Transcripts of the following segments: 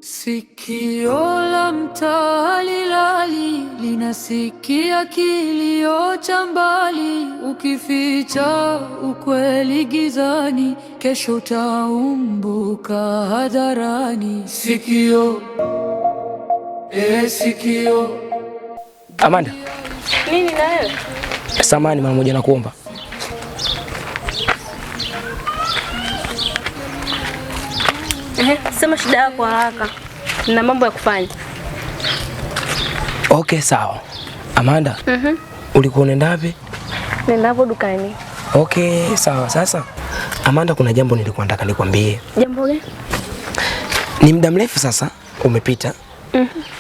Sikio la mtalilali linasikia kilio cha mbali, ukificha ukweli gizani, kesho utaumbuka hadharani. Sikio, sikio. Amanda. Nini na wewe? Samahani mara moja nakuomba. Sema shida yako haraka. Nina mambo ya kufanya. Okay, sawa. Amanda. Ulikuwa unaenda wapi? Nenda hapo dukani. Okay, sawa. Sasa Amanda, kuna jambo nilikuwa nataka nikwambie. Jambo gani? Ni muda mrefu sasa umepita.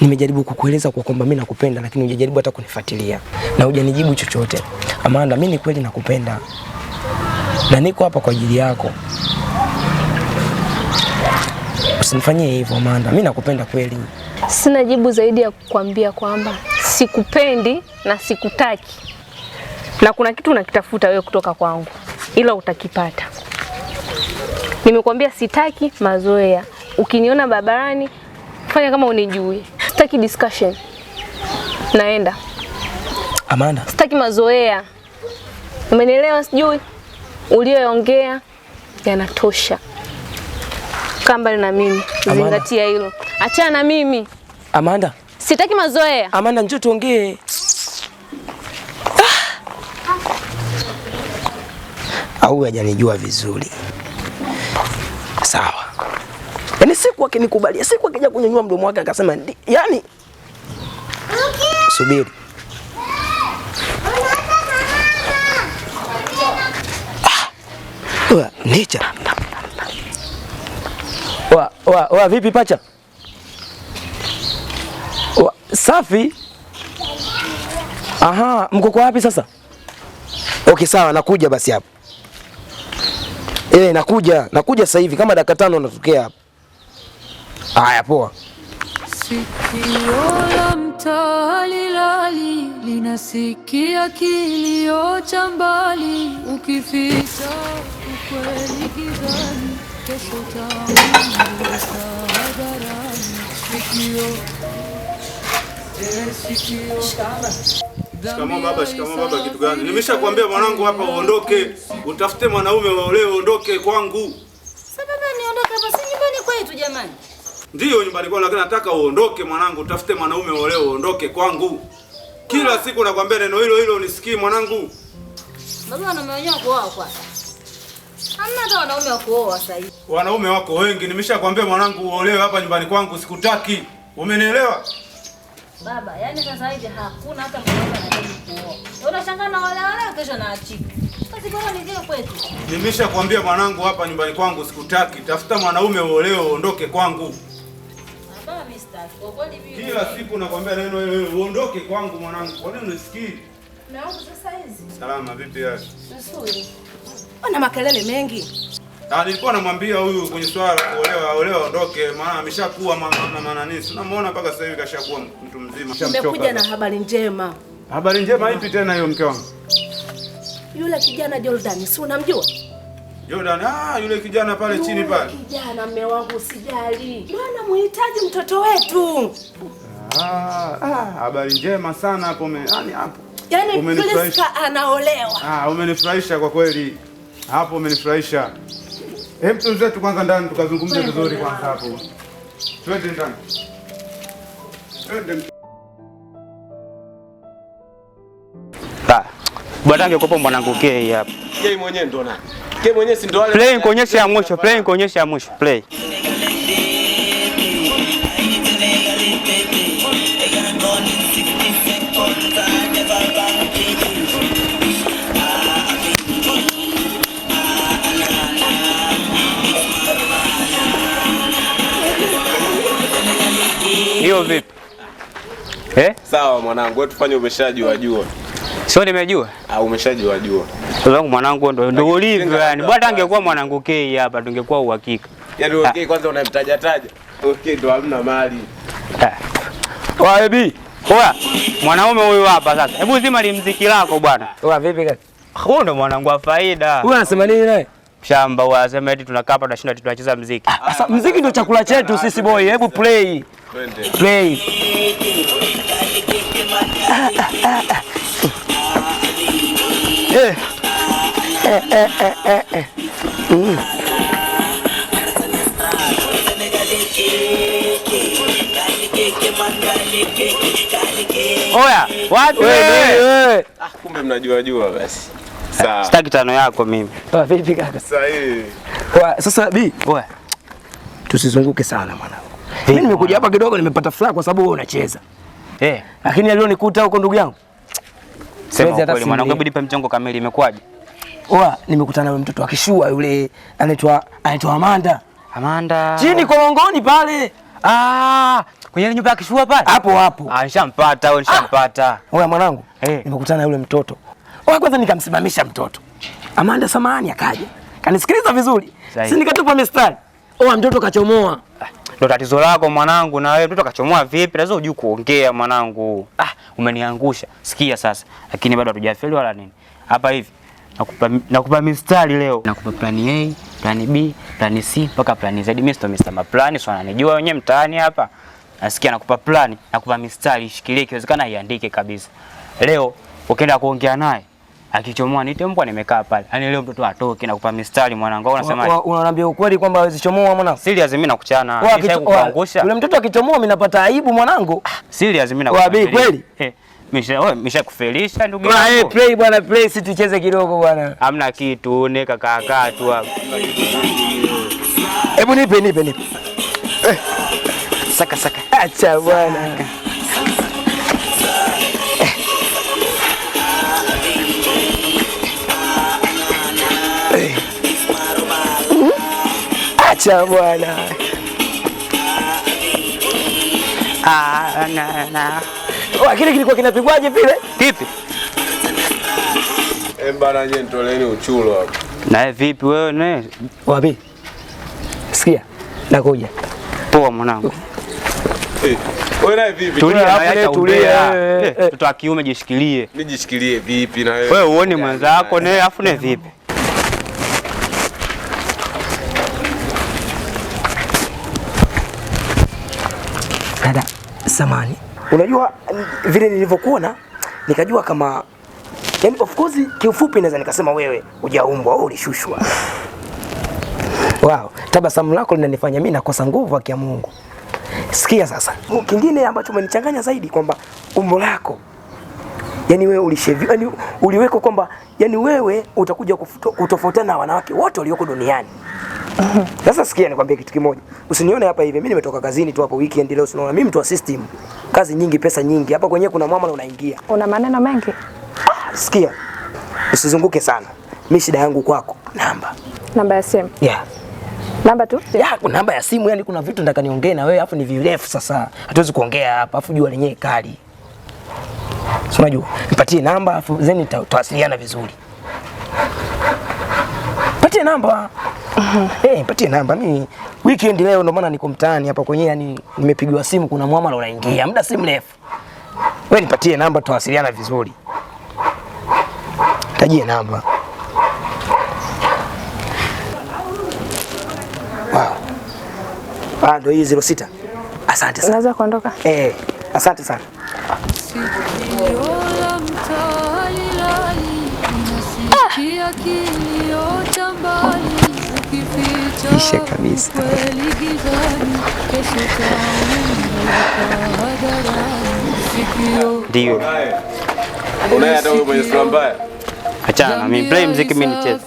Nimejaribu kukueleza kwa kwamba mimi nakupenda, lakini hujajaribu hata kunifuatilia na hujanijibu chochote. Amanda, mimi ni kweli nakupenda na niko hapa kwa ajili yako. Usinifanyie hivyo Amanda, mimi nakupenda kweli. Sina jibu zaidi ya kukwambia kwamba sikupendi na sikutaki, na kuna kitu unakitafuta wewe kutoka kwangu, ila utakipata. Nimekwambia sitaki mazoea. Ukiniona barabarani fanya kama unijui. Sitaki discussion. Naenda. Amanda, sitaki mazoea. Umenielewa? Sijui ulioongea yanatosha. Kamba na mimi. Zingatia hilo. Achana na mimi. Amanda, sitaki mazoea. Amanda, njoo tuongee. Au hajanijua vizuri. Sawa. Yaani siku akinikubalia, siku akija kunyanyua mdomo wake akasema yani subiri. Nicha. Vipi pacha? Safi. Aha, mko kwa wapi sasa? Okay, sawa, nakuja basi hapo. Nakuja sasa hivi kama dakika 5 natokea hapo. Haya, poa. Sikio la mtalilali linasikia kilio cha mbali, ukificha ukweli gizani, kesho utaumbuka hadharani. Sikio. Shikamoo baba, kitu gani? Nimeshakwambia mwanangu hapa uondoke, utafute mwanaume waolewe, uondoke kwangu. Sababu niondoke hapa, si nyumbani kwetu jamani. Ndiyo nyumbani kwangu, lakini nataka uondoke mwanangu, utafute mwanaume waolewe, uondoke kwangu. Kila siku nakwambia neno hilo unisikii mwanangu. Baba, wanaume wenyewe kuoa kwa. Hamna hata wanaume wa kuoa sasa hivi. Wanaume wako wengi, nimeshakwambia mwanangu uolewe hapa nyumbani kwangu, sikutaki. Umenielewa? Baba, yani sasa hivi hakuna hata mwanaume anataka kuoa. Unashangaa na wale kesho na achika. Sasa bora nije kwetu. Nimeshakwambia mwanangu hapa nyumbani kwangu sikutaki. Tafuta mwanaume uolewe, uondoke kwangu. Baba, mimi sitaki. Kwa kweli mimi. Kila siku nakwambia neno hilo, uondoke kwangu mwanangu. Kwa nini unisikii? Na huko sasa hizi. Salama, vipi yake? Nzuri. Ona makelele mengi. Nilikuwa namwambia huyu kwenye swala la kuolewa aondoke, maana ameshakuwa mama nini. Unamuona mpaka sasa hivi kashakuwa mtu mzima. Nimekuja na habari njema. Habari njema ipi tena hiyo mke wangu? Yule kijana Jordan, si unamjua? Jordan, yule kijana pale chini pale. Kijana mume wangu, usijali. Maana muhitaji mtoto wetu. Habari njema sana hapo hapo. Yaani Priska anaolewa. Umenifurahisha kwa kweli. Hapo umenifurahisha. Hebu tuanze kwanza ndani tukazungumze vizuri kwanza hapo. Twende ndani. Twende. Bwana angekupa mwanangu Kei hapa. Kei mwenyewe ndo nani? Kei mwenyewe si ndo wale. Play kuonyesha ya mwisho, play. Hiyo vipi? Sawa mwanangu, wewe tufanye umeshajua. Sio nimejua? Umeshajua. Sababu mwanangu ndo ulivyo yani. Bwana angekuwa mwanangu Kei hapa tungekuwa uhakika. Yaani okay, kwanza unamtaja. Okay, ndo hamna mali. Waebi. Oya, mwanaume huyu hapa sasa. Hebu zima limziki lako bwana. Oya, vipi kaka? Huyo ndo mwanangu wa faida. Huyu anasema nini naye? Shamba wasema eti tunakaa hapa tunashinda tunacheza muziki. Sasa muziki ndio chakula chetu sisi boy. Hebu play. Twende. Play. Oya, watu wewe. Kumbe mnajua basi. Sawa. Sitaki tano yako mimi. Vipi kaka? Sahihi. Sasa bi, Oya. tusizunguke sana mwanangu. Mimi nimekuja hapa kidogo nimepata furaha kwa sababu wewe unacheza. Lakini alionikuta huko ndugu yangu. Sema kweli mwanangu, hebu nipe mchongo kamili, imekwaje? Nimekutana na mtoto akishua yule anaitwa Amanda. Amanda. Chini korongoni pale. Kwenye nyumba ya kishua pale? Hapo. Nishampata. Oya mwanangu, nimekutana na yule mtoto. Kwanza nikamsimamisha mtoto. Amanda samahani akaja. Kanisikiliza vizuri. Si nikatupa mistari. Mtoto kachomoa. Ndio tatizo lako mwanangu, na wewe mtoto kachomoa vipi? Lazima ujue kuongea mwanangu. Umeniangusha. Sikia sasa. Lakini bado hatujafeli wala nini. Hapa hivi nakupa mistari leo. Nakupa plan A, plan B, plan C mpaka plan Z. Mimi sto Mr. Maplani, sio ananijua wenyewe mtaani hapa. Nasikia nakupa plan, nakupa mistari, shikilie ikiwezekana iandike kabisa. Leo ukienda kuongea naye akichomoa niite mbwa nimekaa pale. Yaani leo mtoto atoke na kupa mistari mwanangu. Unasemaje? Unaniambia ukweli kwamba hawezi chomoa mwanangu? Serious mimi nakuchana. Nishakuangusha. Yule mtoto akichomoa mimi napata aibu mwanangu. Serious mimi nakuchana. Kweli? Nimeshakufelisha ndugu yangu. Play bwana, play si tucheze kidogo bwana. Hamna kitu, neka kaka tu hapa. Hebu nipe. Saka. Acha bwana. Acha bwana. Kile kilikuwa kinapigwaje vile? Kipi? Bana je, nitoleni uchulo hapo. Na vipi wewe ne? Wapi? Sikia. Nakuja. Poa mwanangu. Wewe na vipi? Tulia. Mtoto wa kiume jishikilie. Nijishikilie vipi na wewe? Wewe uone mwenzako ne afu ne vipi? Dada, samani. Unajua vile nilivyokuona nikajua kama yani of course kiufupi naweza nikasema wewe hujaumbwa au ulishushwa. Wow, tabasamu lako linanifanya mimi nakosa nguvu ya Mungu. Sikia sasa. Kingine ambacho umenichanganya zaidi kwamba umbo lako. Yani wewe ulishevi, yani uliweka kwamba yani wewe utakuja kutofautiana na wanawake wote walioko duniani. Sasa sikia nikwambie kitu kimoja. Usinione hapa hivi. Mimi nimetoka kazini tu hapo weekend leo unaona. Mimi mtu wa system. Kazi nyingi, pesa nyingi. Hapa kwenyewe kuna mama na unaingia. Una maneno mengi. Sikia. Usizunguke sana. Mimi shida yangu kwako. Namba ya simu. Yeah. Namba tu? Kuna namba ya simu, yani kuna vitu nataka niongee na wewe afu ni virefu sasa. Hatuwezi kuongea hapa afu jua lenyewe kali. Sio unajua. Nipatie namba afu then tutawasiliana vizuri. Patie namba. Patie namba. Mimi weekend leo ndo maana niko mtaani hapa kwenyewe, yani nimepigiwa simu kuna muamala unaingia. Muda si mrefu. Wewe nipatie namba tutawasiliana vizuri. Tajie namba. Wow. Ndio hii 06. Asante sana. Unaweza kuondoka? Asante sana. Isha kabisa. Ndio. Unaye hata wewe mwenye sura mbaya. Achana na mimi, play muziki mimi nicheze.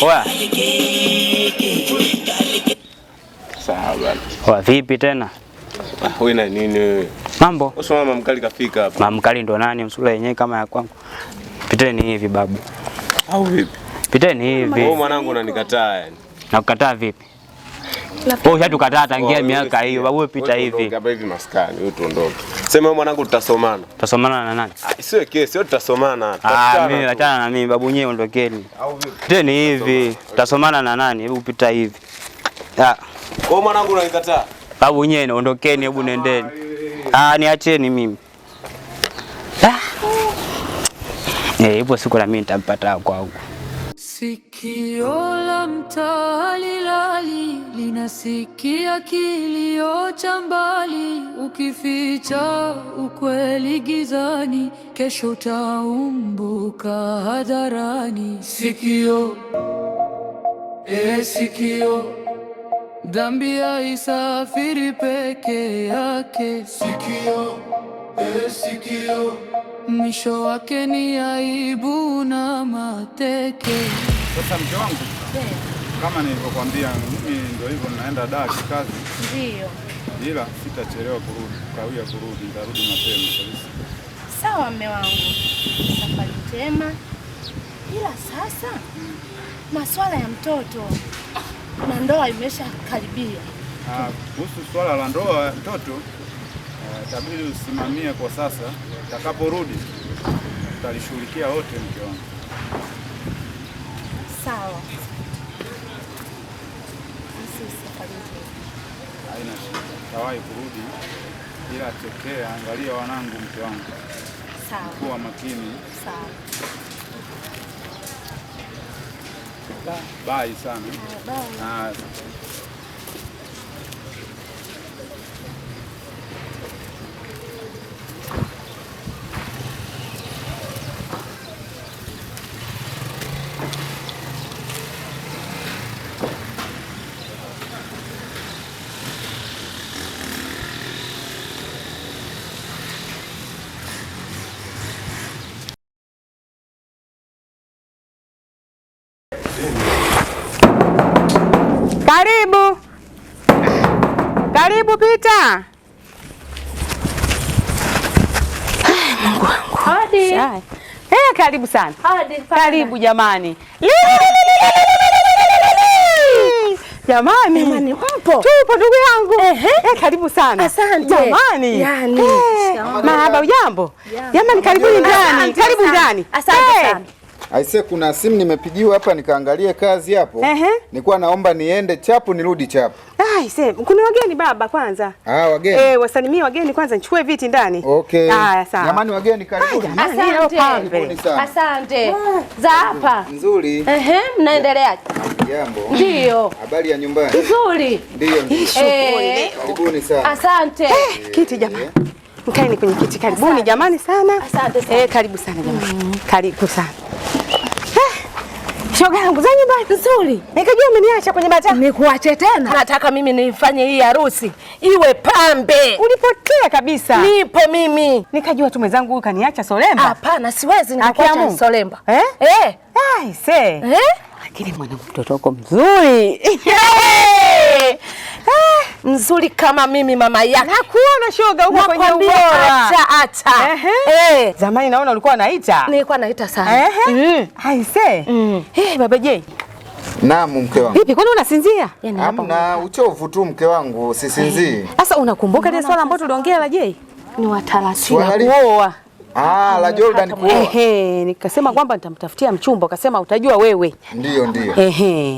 Oya. Sawa bwana. Oya vipi tena? Wewe na nini wewe? Mambo? Uso mama mkali kafika hapa. Mama mkali ndo nani? Msula yenyewe kama ya kwangu. Piteni hivi babu. Au vipi? Piteni hivi. Wewe mwanangu unanikataa yani. Nakukataa vipi? Wewe ushatukataa tangia miaka hiyo. Babu pita hivi. Hapa hivi maskani, wewe tuondoke. Sema wewe mwanangu tutasomana. Tutasomana na nani? Sio kesi, sio tutasomana. Mimi achana na mimi, babu nyewe ondokeni. Au vipi? Piteni hivi. Tutasomana na nani? Hebu pita hivi. Wewe mwanangu unanikataa? Babu nyewe ondokeni, hebu nendeni. Niacheni mimi. Hivyo siku na mimi nitampata kwangu. Sikio la mtalilali linasikia kilio cha mbali, ukificha ukweli gizani, kesho utaumbuka hadharani. Sikio, sikio, dhambi haisafiri peke yake. Sikio, sikio, mwisho wake ni aibu na mateke. Sasa mke wangu, kama nilivyokuambia, mimi ndio hivyo naenda Dar kazi. Ndio. Ila sitachelewa kurudi, kawia kurudi, nitarudi mapema kabisa. Sawa mme wangu. Safari njema. Ila sasa masuala ya mtoto na ndoa imesha karibia. Kuhusu swala la ndoa ya mtoto, tabiri usimamie kwa sasa. Utakaporudi tutalishughulikia wote mke wangu. Sawa. Safari njema. Haina shida. Tawahi kurudi, ila tekea, angalia wanangu mke wangu. Sawa. Kuwa makini. Sawa. Bye sana. Bye. Karibu. Karibu pita. Mungu wangu. Hadi. Karibu sana. Hadi. Karibu jamani. Jamani. Jamani mpo? Tupo ndugu yangu. Karibu sana. Asante. Jamani. Yani. Mahaba ujambo? Jamani karibuni ndani. Karibu ndani. Asante sana. Aise, kuna simu nimepigiwa hapa nikaangalie kazi hapo. Nilikuwa naomba niende chapu nirudi chapu. Aise, kuna wageni baba kwanza. Wageni. Wasalimie wageni kwanza, nichukue viti ndani. Okay. Sawa. Jamani wageni karibuni. Asante. Karibuni sana. Asante. Za hapa. Nzuri. Mnaendeleaje? Jambo. Ndio. Habari ya nyumbani? Nzuri. Ndio. Karibuni sana. Asante. Kiti jamani. Mkaeni kwenye kiti. Karibuni jamani sana. Asante sana. Karibu sana jamani. Karibu sana. Shoga yangu za nyumbani nzuri. Nikajua umeniacha kwenye bata. Nikuache tena? Nataka mimi nifanye hii harusi iwe pambe. Ulipotea kabisa. Nipo mimi. Nikajua tu mwenzangu huyu kaniacha solemba. Hapana, siwezi nikuacha solemba. Lakini mwanangu mtoto wako mzuri. Mzuri kama mimi mama yake. Nakuona shoga huko kwenye ubora. Acha. Zamani naona ulikuwa unaita. Nilikuwa naita sana. Baba J. Naam mke wangu. Vipi kwani unasinzia? Hamna, uchovu tu mke wangu, sisinzii. Sasa unakumbuka ile swala ambayo tuliongea la J? Ni wataratibu kuoa. La Jordan kuoa. Nikasema kwamba nitamtafutia mchumba, ukasema utajua wewe. Ndio.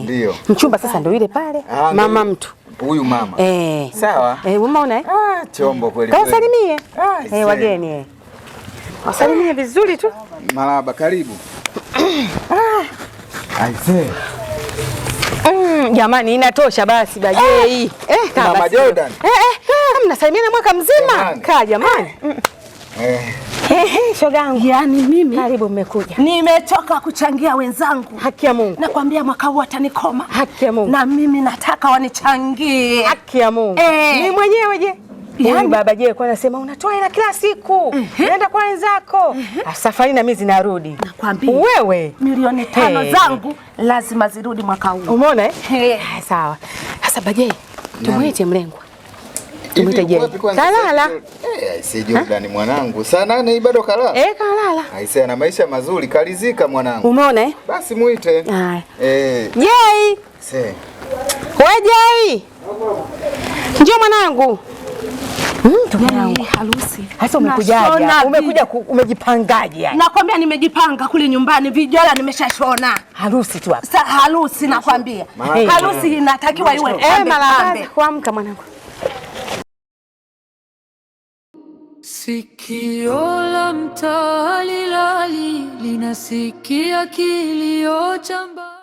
Ndio. Mchumba sasa ndio ile pale. Mama mtu. Huyu mama. Sawa. Umeona chombo kweli. Wasalimie. Wageni. Wasalimie vizuri tu. Marahaba, karibu. Aise. Jamani inatosha basi bajei. Mama Jordan. Mnasalimiana mwaka mzima. Kaa jamani. Shogangu. Yaani mimi karibu mmekuja. Nimetoka kuchangia wenzangu. Haki ya Mungu. Nakwambia mwaka huu watanikoma. Haki ya Mungu. Na mimi nataka wanichangie. Haki ya Mungu. Ni mwenyewe je? Yaani baba je kwa anasema unatoa hela kila siku. Nenda kwa wenzako. Safari na mimi zinarudi. Nakwambia. Wewe milioni 5 zangu lazima zirudi mwaka huu. Umeona sawa. Sasa baje tumwite mlengwa. Tumwite je. Kalala. Si Jordan mwanangu. Saa 8 hii bado kalala. Kalala. Aise ana maisha mazuri, kalizika mwanangu. Umeona Basi muite. Jei. Wewe njoo mwanangu. Harusi. Sasa umekujaje? Umekuja umejipangaje yani? Nakwambia nimejipanga kule nyumbani, vijora nimeshashona. Harusi tu hapa. Harusi nakwambia. Harusi inatakiwa iwe pambe. Kuamka mwanangu. Sikio la mtaa halilali, linasikia kilio cha mbali.